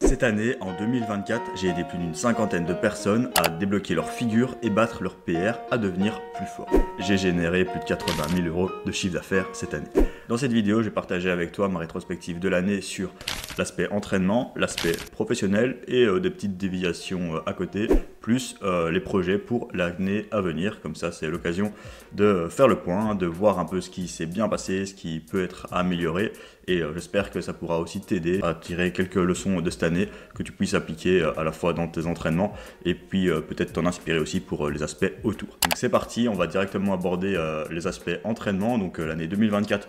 Cette année, en 2024, j'ai aidé plus d'une cinquantaine de personnes à débloquer leur figure et battre leur PR à devenir plus fort. J'ai généré plus de 80 000 € de chiffre d'affaires cette année. Dans cette vidéo, j'ai partagé avec toi ma rétrospective de l'année sur l'aspect entraînement, l'aspect professionnel et des petites déviations à côté, plus les projets pour l'année à venir. Comme ça, c'est l'occasion de faire le point, de voir un peu ce qui s'est bien passé, ce qui peut être amélioré. Et j'espère que ça pourra aussi t'aider à tirer quelques leçons de cette année que tu puisses appliquer à la fois dans tes entraînements et puis peut-être t'en inspirer aussi pour les aspects autour. Donc c'est parti, on va directement aborder les aspects entraînement. Donc l'année 2024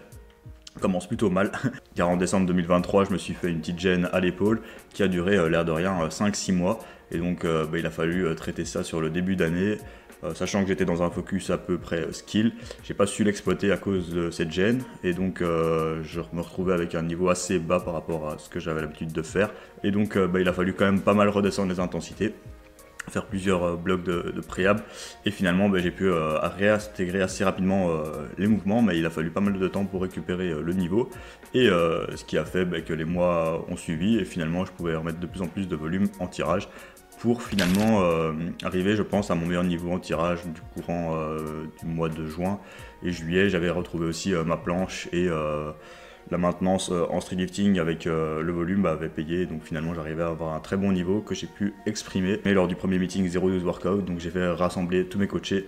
commence plutôt mal, car en décembre 2023, je me suis fait une petite gêne à l'épaule qui a duré, l'air de rien, 5-6 mois. Et donc, il a fallu traiter ça sur le début d'année, sachant que j'étais dans un focus à peu près skill. J'ai pas su l'exploiter à cause de cette gêne, et donc je me retrouvais avec un niveau assez bas par rapport à ce que j'avais l'habitude de faire. Et donc, il a fallu quand même pas mal redescendre les intensités, faire plusieurs blocs de préhab, et finalement j'ai pu réintégrer assez rapidement les mouvements, mais il a fallu pas mal de temps pour récupérer le niveau, et ce qui a fait que les mois ont suivi, et finalement je pouvais remettre de plus en plus de volume en tirage, pour finalement arriver, je pense, à mon meilleur niveau en tirage du courant du mois de juin et juillet. J'avais retrouvé aussi ma planche, et la maintenance en street lifting avec le volume avait payé, donc finalement j'arrivais à avoir un très bon niveau que j'ai pu exprimer. Mais lors du premier meeting 0-12 workout, donc j'ai fait rassembler tous mes coachés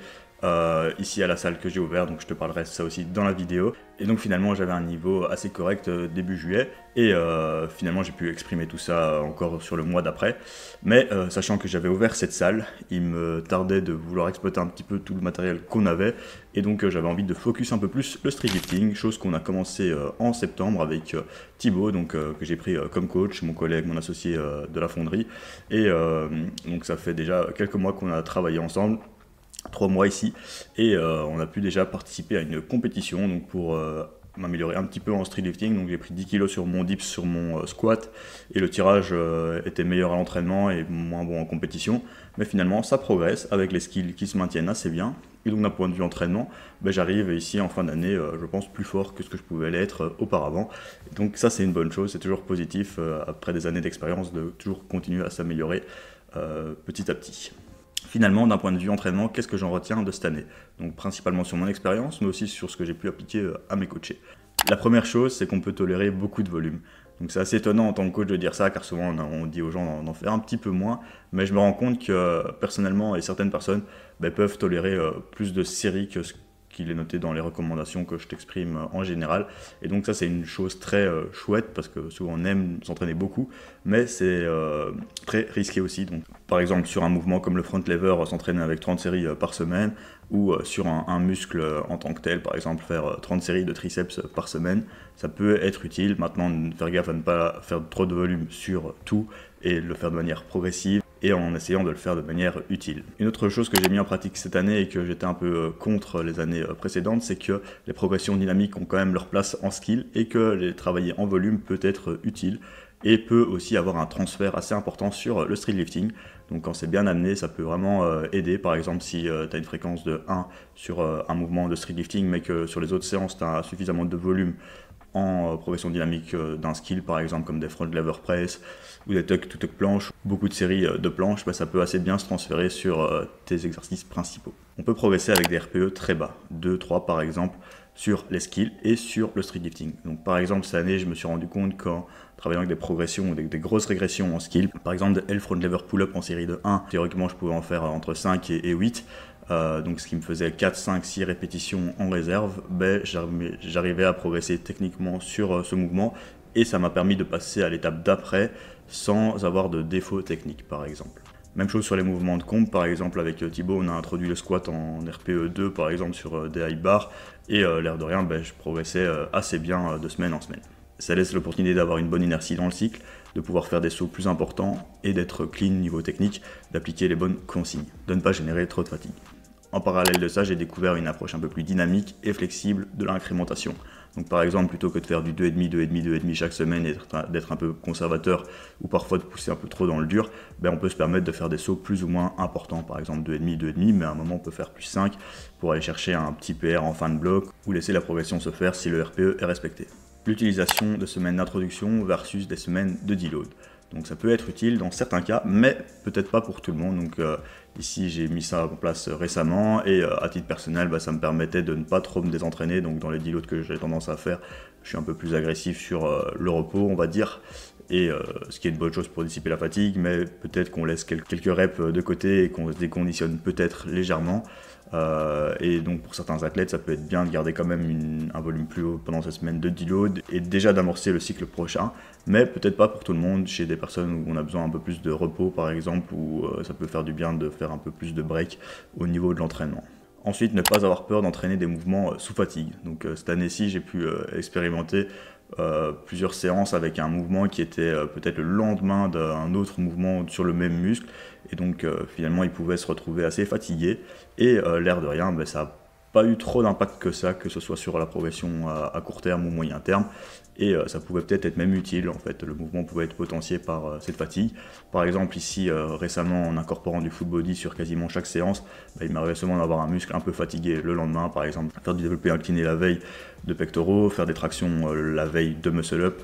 ici à la salle que j'ai ouvert, donc je te parlerai de ça aussi dans la vidéo. Et donc finalement j'avais un niveau assez correct début juillet, et finalement j'ai pu exprimer tout ça encore sur le mois d'après. Mais sachant que j'avais ouvert cette salle, il me tardait de vouloir exploiter un petit peu tout le matériel qu'on avait, et donc j'avais envie de focus un peu plus le street lifting, chose qu'on a commencé en septembre avec Thibaut, donc que j'ai pris comme coach, mon collègue, mon associé de la fonderie. Et donc ça fait déjà quelques mois qu'on a travaillé ensemble, 3 mois ici, et on a pu déjà participer à une compétition donc pour m'améliorer un petit peu en street lifting. Donc j'ai pris 10 kg sur mon dips, sur mon squat, et le tirage était meilleur à l'entraînement et moins bon en compétition, mais finalement ça progresse avec les skills qui se maintiennent assez bien. Et donc d'un point de vue entraînement, j'arrive ici en fin d'année, je pense, plus fort que ce que je pouvais l'être auparavant. Et donc ça c'est une bonne chose, c'est toujours positif après des années d'expérience de toujours continuer à s'améliorer petit à petit. Finalement, d'un point de vue entraînement, qu'est-ce que j'en retiens de cette année? Donc principalement sur mon expérience, mais aussi sur ce que j'ai pu appliquer à mes coachés. La première chose, c'est qu'on peut tolérer beaucoup de volume. Donc c'est assez étonnant en tant que coach de dire ça, car souvent on dit aux gens d'en faire un petit peu moins, mais je me rends compte que personnellement, et certaines personnes peuvent tolérer plus de séries que ce qu'il est noté dans les recommandations que je t'exprime en général. Et donc ça c'est une chose très chouette, parce que souvent on aime s'entraîner beaucoup, mais c'est très risqué aussi. Donc par exemple sur un mouvement comme le front lever, s'entraîner avec 30 séries par semaine, ou sur un muscle en tant que tel, par exemple faire 30 séries de triceps par semaine, ça peut être utile. Maintenant, faire gaffe à ne pas faire trop de volume sur tout, et le faire de manière progressive, et en essayant de le faire de manière utile. Une autre chose que j'ai mis en pratique cette année, et que j'étais un peu contre les années précédentes, c'est que les progressions dynamiques ont quand même leur place en skill, et que les travailler en volume peut être utile, et peut aussi avoir un transfert assez important sur le street lifting. Donc quand c'est bien amené, ça peut vraiment aider. Par exemple, si tu as une fréquence de 1 sur un mouvement de street lifting, mais que sur les autres séances, tu as suffisamment de volume en progression dynamique d'un skill, par exemple comme des front lever press ou des tuck to tuck planches, beaucoup de séries de planches, ça peut assez bien se transférer sur tes exercices principaux. On peut progresser avec des RPE très bas, 2-3 par exemple, sur les skills et sur le street lifting. Donc par exemple cette année, je me suis rendu compte qu'en travaillant avec des progressions, des grosses régressions en skill, par exemple des L front lever pull-up en série de 1, théoriquement je pouvais en faire entre 5 et 8, donc ce qui me faisait 4, 5, 6 répétitions en réserve, j'arrivais à progresser techniquement sur ce mouvement, et ça m'a permis de passer à l'étape d'après sans avoir de défaut technique par exemple. Même chose sur les mouvements de comp, par exemple avec Thibaut, on a introduit le squat en RPE2 par exemple sur des high bars, et l'air de rien, je progressais assez bien de semaine en semaine. Ça laisse l'opportunité d'avoir une bonne inertie dans le cycle, de pouvoir faire des sauts plus importants, et d'être clean niveau technique, d'appliquer les bonnes consignes, de ne pas générer trop de fatigue. En parallèle de ça, j'ai découvert une approche un peu plus dynamique et flexible de l'incrémentation. Donc par exemple, plutôt que de faire du 2,5, 2,5, 2,5 chaque semaine, et d'être un peu conservateur, ou parfois de pousser un peu trop dans le dur, on peut se permettre de faire des sauts plus ou moins importants. Par exemple 2,5, 2,5, mais à un moment on peut faire plus 5 pour aller chercher un petit PR en fin de bloc, ou laisser la progression se faire si le RPE est respecté. L'utilisation de semaines d'introduction versus des semaines de deload. Donc ça peut être utile dans certains cas, mais peut-être pas pour tout le monde. Donc ici j'ai mis ça en place récemment et à titre personnel, ça me permettait de ne pas trop me désentraîner. Donc dans les deloads que j'ai tendance à faire, je suis un peu plus agressif sur le repos, on va dire. Et ce qui est une bonne chose pour dissiper la fatigue, mais peut-être qu'on laisse quelques reps de côté et qu'on se déconditionne peut-être légèrement. Et donc pour certains athlètes, ça peut être bien de garder quand même un volume plus haut pendant ces semaines de deload et déjà d'amorcer le cycle prochain, mais peut-être pas pour tout le monde. Chez des personnes où on a besoin un peu plus de repos par exemple, où ça peut faire du bien de faire un peu plus de break au niveau de l'entraînement. Ensuite, ne pas avoir peur d'entraîner des mouvements sous fatigue. Donc cette année-ci, j'ai pu expérimenter plusieurs séances avec un mouvement qui était peut-être le lendemain d'un autre mouvement sur le même muscle, et donc finalement il pouvait se retrouver assez fatigué, et l'air de rien, ça n'a pas eu trop d'impact que ça, que ce soit sur la progression à court terme ou moyen terme, et ça pouvait peut-être être même utile. En fait, le mouvement pouvait être potentié par cette fatigue. Par exemple ici récemment, en incorporant du full body sur quasiment chaque séance, il m'arrivait souvent d'avoir un muscle un peu fatigué le lendemain, par exemple faire du développé incliné la veille de pectoraux, faire des tractions la veille de muscle up,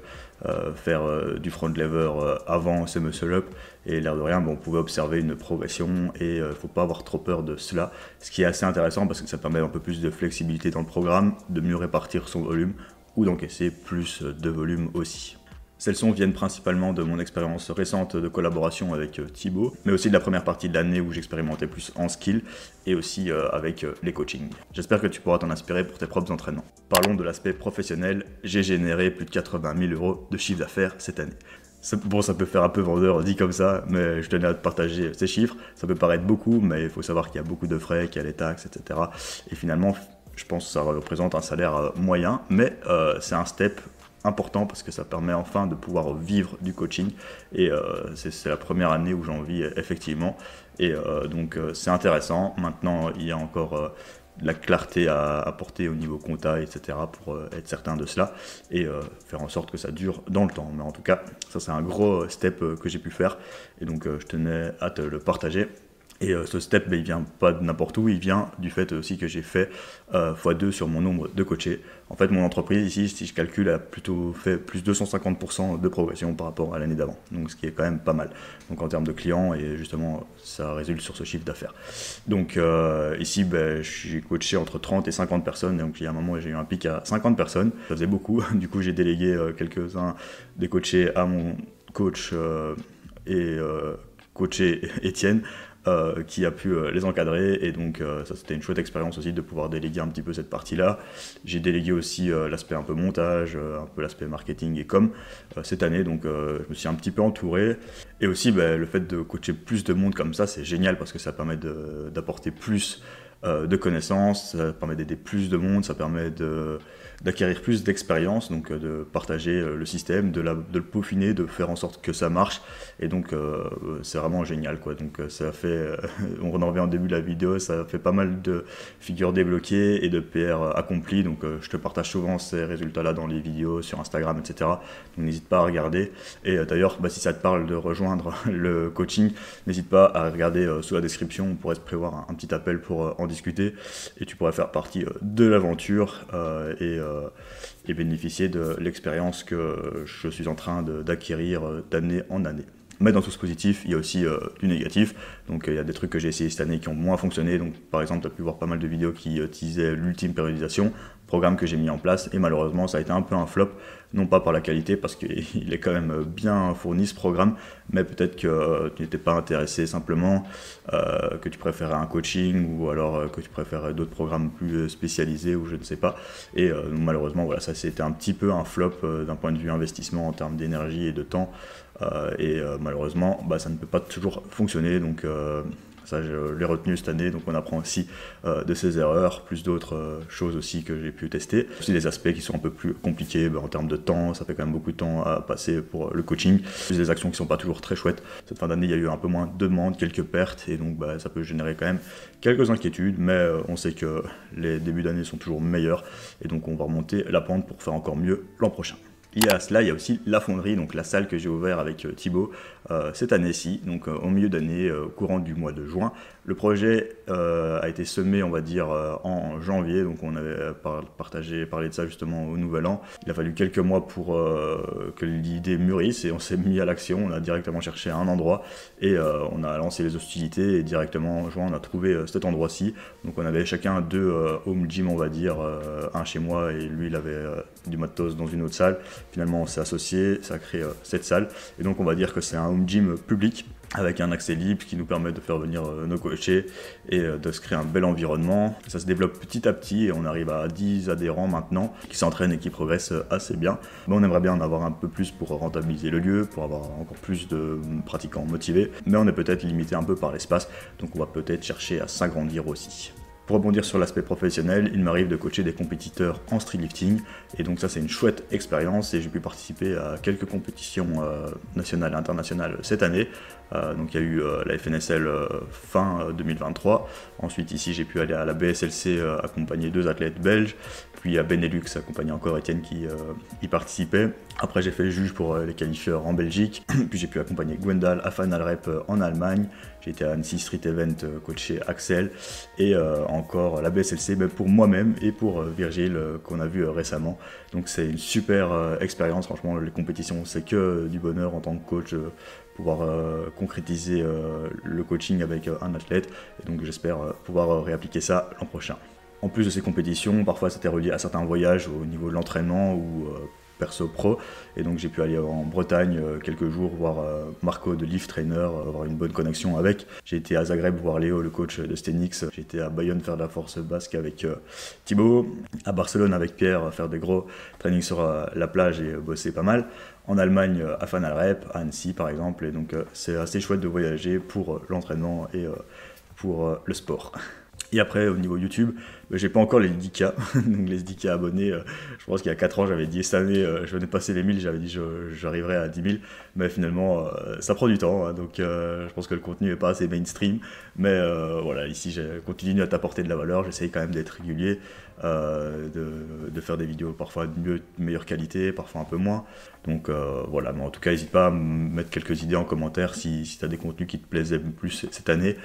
faire du front lever avant ces muscle up, et l'air de rien, on pouvait observer une progression, et il ne faut pas avoir trop peur de cela, ce qui est assez intéressant parce que ça permet un peu plus de flexibilité dans le programme, de mieux répartir son volume ou d'encaisser plus de volume aussi. Ces leçons viennent principalement de mon expérience récente de collaboration avec Thibaut, mais aussi de la première partie de l'année où j'expérimentais plus en skill, et aussi avec les coachings. J'espère que tu pourras t'en inspirer pour tes propres entraînements. Parlons de l'aspect professionnel. J'ai généré plus de 80 000 € de chiffre d'affaires cette année. Bon, ça peut faire un peu vendeur dit comme ça, mais je tenais à te partager ces chiffres. Ça peut paraître beaucoup, mais il faut savoir qu'il y a beaucoup de frais, qu'il y a les taxes, etc. Et finalement, je pense que ça représente un salaire moyen, mais c'est un step important parce que ça permet enfin de pouvoir vivre du coaching, et c'est la première année où j'en vis effectivement, et donc c'est intéressant. Maintenant il y a encore de la clarté à apporter au niveau compta, etc. pour être certain de cela et faire en sorte que ça dure dans le temps. Mais en tout cas, ça c'est un gros step que j'ai pu faire, et donc je tenais à te le partager. Et ce step, il vient pas de n'importe où, il vient du fait aussi que j'ai fait x2 sur mon nombre de coachés. En fait, mon entreprise ici, si je calcule, a plutôt fait plus 250% de progression par rapport à l'année d'avant, donc ce qui est quand même pas mal. Donc en termes de clients, et justement, ça résulte sur ce chiffre d'affaires. Donc ici, j'ai coaché entre 30 et 50 personnes, donc il y a un moment où j'ai eu un pic à 50 personnes, ça faisait beaucoup. Du coup, j'ai délégué quelques-uns des coachés à mon coach et coaché Étienne, qui a pu les encadrer, et donc ça c'était une chouette expérience aussi de pouvoir déléguer un petit peu cette partie-là. J'ai délégué aussi l'aspect un peu montage, un peu l'aspect marketing et com cette année, donc je me suis un petit peu entouré, et aussi le fait de coacher plus de monde comme ça, c'est génial parce que ça permet d'apporter plus de connaissances, ça permet d'aider plus de monde, ça permet d'acquérir plus d'expérience, donc de partager le système, de le peaufiner, de faire en sorte que ça marche, et donc c'est vraiment génial quoi. Donc ça fait, on en revient au début de la vidéo, ça fait pas mal de figures débloquées et de PR accomplis, donc je te partage souvent ces résultats là dans les vidéos sur Instagram, etc. Donc n'hésite pas à regarder, et d'ailleurs si ça te parle de rejoindre le coaching, n'hésite pas à regarder sous la description, on pourrait se prévoir un petit appel pour en discuter, et tu pourrais faire partie de l'aventure et bénéficier de l'expérience que je suis en train d'acquérir d'année en année. Mais dans tout ce positif, il y a aussi du négatif. Donc il y a des trucs que j'ai essayé cette année qui ont moins fonctionné. Donc par exemple, tu as pu voir pas mal de vidéos qui utilisaient l'ultime périodisation, programme que j'ai mis en place, et malheureusement ça a été un peu un flop, non pas par la qualité parce qu'il est quand même bien fourni ce programme, mais peut-être que tu n'étais pas intéressé simplement, que tu préférais un coaching, ou alors que tu préférais d'autres programmes plus spécialisés, ou je ne sais pas, et malheureusement voilà, ça c'était un petit peu un flop d'un point de vue investissement en termes d'énergie et de temps, et malheureusement ça ne peut pas toujours fonctionner, donc ça je l'ai retenu cette année, donc on apprend aussi de ses erreurs, plus d'autres choses aussi que j'ai pu tester. Aussi des aspects qui sont un peu plus compliqués en termes de temps, ça fait quand même beaucoup de temps à passer pour le coaching, plus des actions qui sont pas toujours très chouettes. Cette fin d'année il y a eu un peu moins de demandes, quelques pertes, et donc ça peut générer quand même quelques inquiétudes, mais on sait que les débuts d'année sont toujours meilleurs, et donc on va remonter la pente pour faire encore mieux l'an prochain. Et à cela, il y a aussi la fonderie, donc la salle que j'ai ouverte avec Thibaut cette année-ci, donc au milieu d'année, au courant du mois de juin. Le projet a été semé, on va dire, en janvier, donc on avait parlé de ça justement au Nouvel An. Il a fallu quelques mois pour que l'idée mûrisse et on s'est mis à l'action. On a directement cherché un endroit et on a lancé les hostilités et directement en juin on a trouvé cet endroit-ci. Donc on avait chacun 2 home gym, on va dire, un chez moi et lui il avait du matos dans une autre salle. Finalement on s'est associé, ça a créé cette salle et donc on va dire que c'est un home gym public avec un accès libre qui nous permet de faire venir nos coachés et de se créer un bel environnement. Ça se développe petit à petit et on arrive à 10 adhérents maintenant qui s'entraînent et qui progressent assez bien. Mais on aimerait bien en avoir un peu plus pour rentabiliser le lieu, pour avoir encore plus de pratiquants motivés. Mais on est peut-être limité un peu par l'espace, donc on va peut-être chercher à s'agrandir aussi. Pour rebondir sur l'aspect professionnel, il m'arrive de coacher des compétiteurs en streetlifting et donc ça c'est une chouette expérience et j'ai pu participer à quelques compétitions nationales et internationales cette année. Donc il y a eu la FNSL fin 2023, ensuite ici j'ai pu aller à la BSLC accompagner 2 athlètes belges, puis à Benelux accompagner encore Étienne qui y participait. Après j'ai fait juge pour les qualifieurs en Belgique, puis j'ai pu accompagner Gwendal à Final Rep en Allemagne, j'ai été à Annecy Street Event coacher Axel et encore la BSLC pour moi-même et pour Virgile qu'on a vu récemment. Donc c'est une super expérience, franchement les compétitions c'est que du bonheur en tant que coach, pouvoir concrétiser le coaching avec un athlète et donc j'espère pouvoir réappliquer ça l'an prochain. En plus de ces compétitions, parfois c'était relié à certains voyages au niveau de l'entraînement ou perso pro et donc j'ai pu aller en Bretagne quelques jours voir Marco de Lift Trainer, avoir une bonne connexion avec. J'ai été à Zagreb voir Léo, le coach de Stenix. J'ai été à Bayonne faire de la force basque avec Thibaut, à Barcelone avec Pierre faire des gros trainings sur la plage et bosser pas mal. En Allemagne à Final Rep, à Annecy par exemple et donc c'est assez chouette de voyager pour l'entraînement et pour le sport. Et après, au niveau YouTube, j'ai pas encore les 10K, donc les 10K abonnés, je pense qu'il y a 4 ans, j'avais dit cette année, je venais de passer les 1000, j'avais dit j'arriverais à 10 000, mais finalement, ça prend du temps, hein, donc je pense que le contenu n'est pas assez mainstream, mais voilà, ici, je continue à t'apporter de la valeur, j'essaye quand même d'être régulier, de faire des vidéos parfois de meilleure qualité, parfois un peu moins, donc voilà, mais en tout cas, n'hésite pas à me mettre quelques idées en commentaire si tu as des contenus qui te plaisaient plus cette année,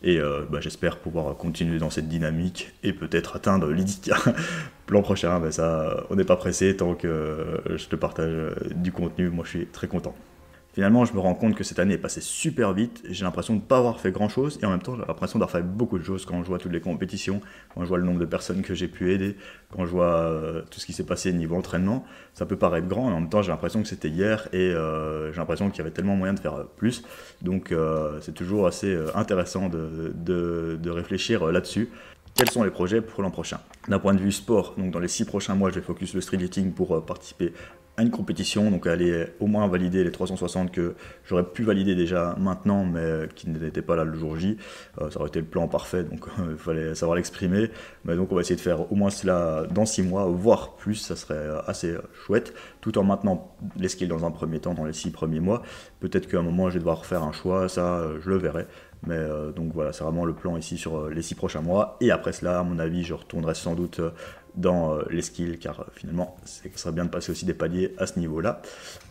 et j'espère pouvoir continuer dans cette dynamique et peut-être atteindre les 10K l'an prochain. Ça, on n'est pas pressé tant que je te partage du contenu, moi je suis très content. Finalement, je me rends compte que cette année est passée super vite, j'ai l'impression de ne pas avoir fait grand chose, et en même temps, j'ai l'impression d'avoir fait beaucoup de choses quand je vois toutes les compétitions, quand je vois le nombre de personnes que j'ai pu aider, quand je vois tout ce qui s'est passé niveau entraînement. Ça peut paraître grand, mais en même temps, j'ai l'impression que c'était hier, et j'ai l'impression qu'il y avait tellement moyen de faire plus. Donc, c'est toujours assez intéressant de réfléchir là-dessus. Quels sont les projets pour l'an prochain? D'un point de vue sport, donc dans les 6 prochains mois, je vais focus le streetlifting pour participer à une compétition, donc aller au moins valider les 360 que j'aurais pu valider déjà maintenant, mais qui n'étaient pas là le jour J. Ça aurait été le plan parfait, donc il fallait savoir l'exprimer. Mais donc on va essayer de faire au moins cela dans 6 mois, voire plus, ça serait assez chouette, tout en maintenant les skills dans un premier temps, dans les 6 premiers mois. Peut-être qu'à un moment je vais devoir faire un choix, ça je le verrai. Mais donc voilà, c'est vraiment le plan ici sur les 6 prochains mois. Et après cela, à mon avis, je retournerai sans doute dans les skills, car finalement, ce serait bien de passer aussi des paliers à ce niveau-là.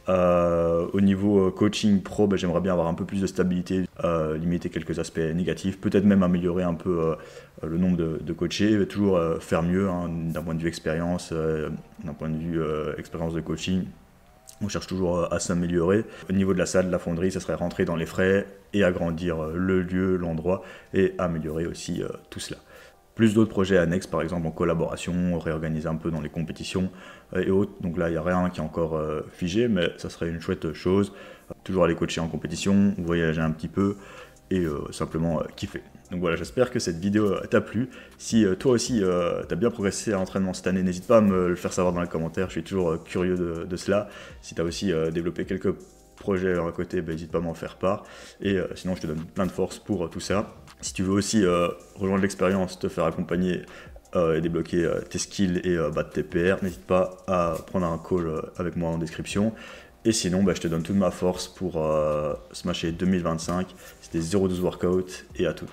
Au niveau coaching pro, j'aimerais bien avoir un peu plus de stabilité, limiter quelques aspects négatifs, peut-être même améliorer un peu le nombre de coachés, toujours faire mieux hein, d'un point de vue expérience, d'un point de vue expérience de coaching. On cherche toujours à s'améliorer. Au niveau de la salle, de la fonderie, ça serait rentrer dans les frais et agrandir le lieu, l'endroit et améliorer aussi tout cela. Plus d'autres projets annexes, par exemple en collaboration, réorganiser un peu dans les compétitions et autres. Donc là, il n'y a rien qui est encore figé, mais ça serait une chouette chose. Toujours aller coacher en compétition, voyager un petit peu et simplement kiffer. Donc voilà, j'espère que cette vidéo t'a plu. Si toi aussi t'as bien progressé à l'entraînement cette année, n'hésite pas à me le faire savoir dans les commentaires, je suis toujours curieux de cela. Si tu as aussi développé quelques projets à côté, n'hésite pas à m'en faire part. Et sinon, je te donne plein de force pour tout ça. Si tu veux aussi rejoindre l'expérience, te faire accompagner et débloquer tes skills et battre tes PR, n'hésite pas à prendre un call avec moi en description. Et sinon, je te donne toute ma force pour smasher 2025. C'était 0-12 workout et à toutes.